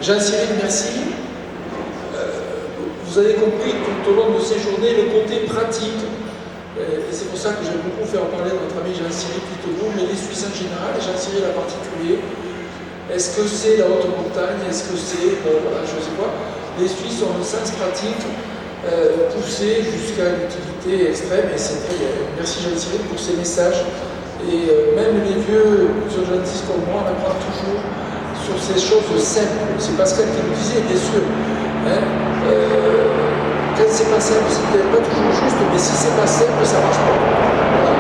Jean-Cyril, merci. Vous avez compris tout au long de ces journées le côté pratique. Et c'est pour ça que j'aime beaucoup faire parler de notre ami Jean-Cyril Pitounou, mais les Suisses en général, et Jean-Cyril en particulier. Est-ce que c'est la haute montagne? Est-ce que c'est, bon, voilà, je ne sais pas. Les Suisses ont un sens pratique poussé jusqu'à l'utilité extrême, et c'est très bien. Merci Jean-Cyril pour ces messages. Et même les vieux urgentistes comme moi, on apprend toujours sur ces choses simples. C'est Pascal qui nous disait, bien sûr. Hein, quand c'est pas simple, c'est peut-être pas toujours juste, mais si c'est pas simple, ça marche pas. Voilà.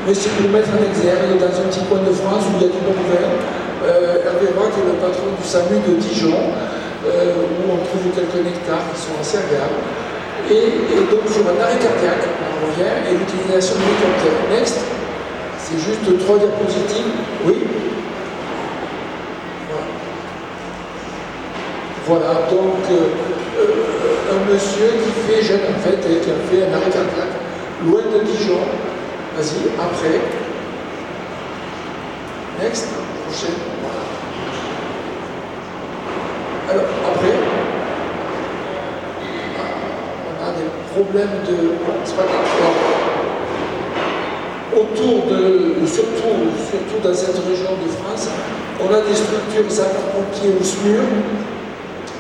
Mais c'est pour mettre en exergue dans un petit coin de France où il y a du bon vin. Hervé Roy, qui est le patron du SAMU de Dijon, où on trouve quelques nectars qui sont assez agréables. Et donc sur un arrêt cardiaque, on revient, et l'utilisation de l'hélicoptère. Next, c'est juste 3 diapositives. Oui. Voilà, donc un monsieur qui fait jeune en fait, et qui a fait un arrêt cardiaque loin de Dijon. Vas-y, après. Next, prochaine. Voilà. Alors, après, on a des problèmes de. C'est pas grave. Autour de. Surtout dans cette région de France, on a des structures sapeurs-pompiers ou SMUR,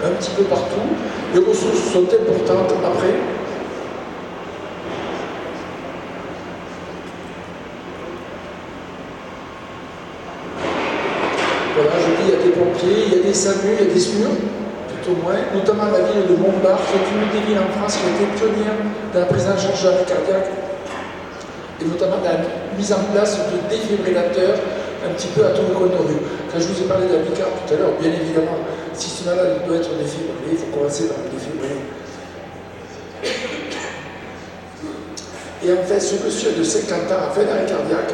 un petit peu partout. Les ressources sont importantes après. Voilà, je dis, il y a des pompiers, il y a des SAMU, il y a des SMUR, tout au moins, notamment la ville de Montbard, qui est une des villes en France qui a été pionnière dans la prise en charge d'arrêt cardiaque, et notamment dans la mise en place de défibrillateurs un petit peu à tous les coins de rue. Quand je vous ai parlé de la bicarbe tout à l'heure, bien évidemment, si ce malade doit être défibrilé, il faut commencer par le défibriller. Et en fait, ce monsieur de 50 ans a fait l'arrêt cardiaque.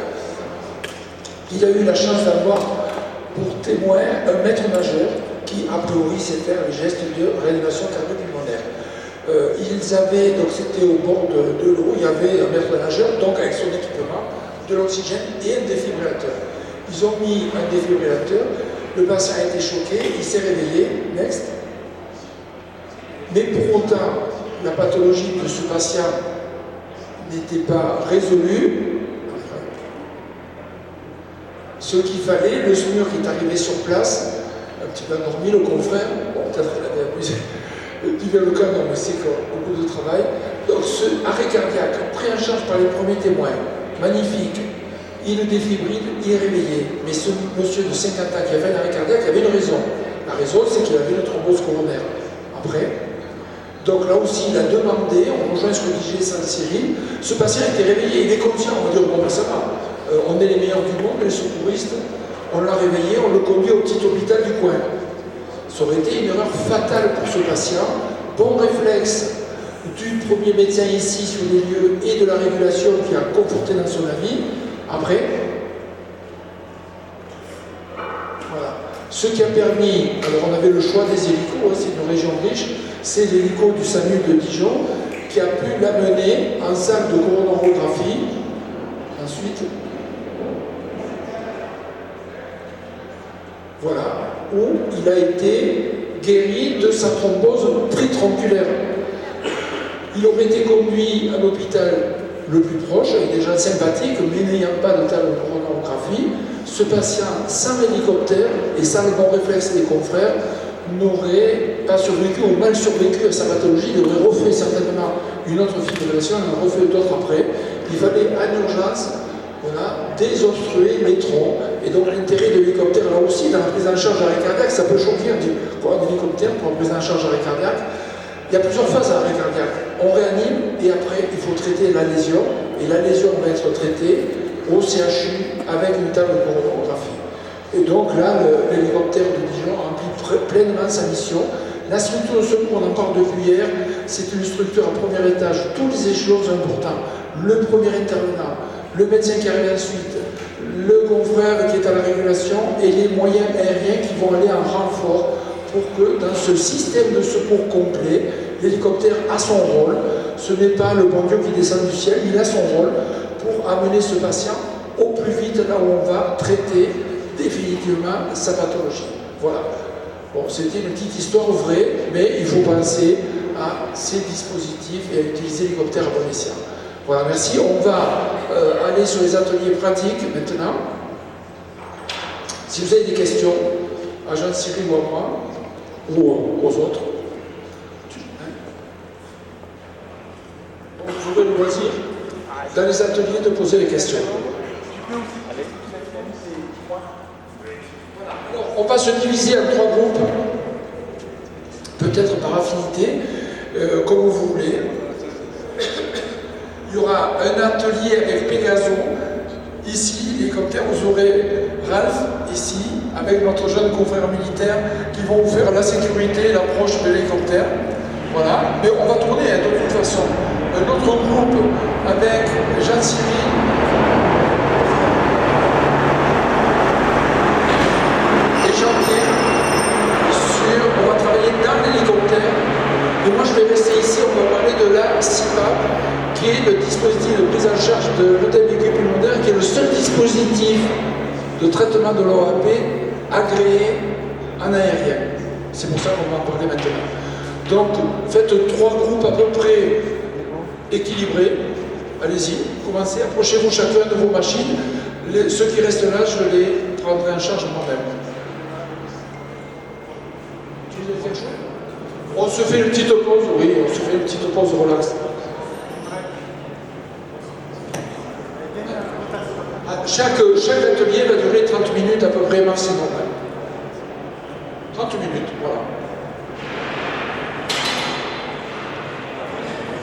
Il a eu la chance d'avoir pour témoin un maître nageur qui, a priori, sait faire les gestes de réanimation cardio-pulmonaire. Ils avaient, donc c'était au bord de l'eau, il y avait un maître nageur, donc avec son équipement, de l'oxygène et un défibrillateur. Ils ont mis un défibrillateur, le patient a été choqué, il s'est réveillé, next. Mais pour autant, la pathologie de ce patient n'était pas résolue. Ce qu'il fallait, le SMUR qui est arrivé sur place, un petit peu endormi, le confrère, bon, peut-être qu'il avait abusé du Velocam, mais c'est beaucoup de travail. Donc ce arrêt cardiaque, pris en charge par les premiers témoins, magnifique, il le défibrille, il est réveillé. Mais ce monsieur de 50 ans qui a fait un arrêt cardiaque, il avait une raison. La raison, c'est qu'il avait une thrombose coronaire. Après, donc là aussi, il a demandé, on rejoint ce que disait Saint-Cyril, ce patient était réveillé, il est conscient, on va dire, bon ben ça va. On est les meilleurs du monde, les secouristes, on l'a réveillé, on le conduit au petit hôpital du coin. Ça aurait été une erreur fatale pour ce patient. Bon réflexe du premier médecin ici sur les lieux et de la régulation qui a conforté dans son avis. Après, voilà. Ce qui a permis, alors on avait le choix des hélicos, c'est une région riche, c'est l'hélico du SAMU de Dijon qui a pu l'amener en salle de coronarographie. Ensuite, voilà, où il a été guéri de sa thrombose tritronculaire. Il aurait été conduit à l'hôpital le plus proche, avec des gens sympathiques, mais n'ayant pas de telle coronarographie. Ce patient, sans l'hélicoptère et sans le bon réflexe des confrères, n'aurait pas survécu ou mal survécu à sa pathologie, il aurait refait certainement une autre fibrillation, il en aurait refait d'autres après. Il fallait en urgence désobstruer les troncs. Et donc l'intérêt de l'hélicoptère, là aussi, dans la prise en charge arrêt cardiaque, ça peut choquer, on dit quoi, un hélicoptère pour la prise en charge arrêt cardiaque. Il y a plusieurs phases à l'arrêt cardiaque. On réanime et après il faut traiter la lésion. Et la lésion va être traitée au CHU avec une table de coronographie. Et donc là, l'hélicoptère de Dijon remplit pleinement sa mission. La structure de secours, on en parle depuis hier, c'est une structure à premier étage, tous les échelons sont importants. Le premier intervenant, le médecin qui arrive ensuite, le confrère qui est à la régulation et les moyens aériens qui vont aller en renfort pour que dans ce système de secours complet, l'hélicoptère a son rôle. Ce n'est pas le bon Dieu qui descend du ciel, il a son rôle pour amener ce patient au plus vite là où on va traiter définitivement sa pathologie. Voilà. Bon, c'était une petite histoire vraie, mais il faut penser à ces dispositifs et à utiliser l'hélicoptère à bon escient. Voilà, merci. On va aller sur les ateliers pratiques maintenant. Si vous avez des questions, à Jean-Cyril ou à moi, ou aux autres, vous aurez le loisir dans les ateliers de poser les questions. Alors, on va se diviser en 3 groupes, peut-être par affinité, comme vous voulez. Il y aura un atelier avec Pégaso, ici, l'hélicoptère, vous aurez Ralph, ici, avec notre jeune confrère militaire, qui vont vous faire la sécurité et l'approche de l'hélicoptère. Voilà, mais on va tourner de toute façon. Un autre groupe avec Jean-Cyril, et Jean-Pierre, on va travailler dans l'hélicoptère. Et moi, je vais rester ici, on va parler de la CIPAP, qui est le dispositif de prise en charge de l'hôtel véhicule pulmonaire, qui est le seul dispositif de traitement de l'OAP agréé en aérien. C'est pour ça qu'on va en parler maintenant. Donc, faites 3 groupes à peu près équilibrés. Allez-y, commencez, approchez-vous chacun de vos machines. Ceux qui restent là, je les prendrai en charge moi-même. On se fait une petite pause, oui, on se fait une petite pause relax. Chaque atelier va durer 30 minutes à peu près maximum. 30 minutes, voilà.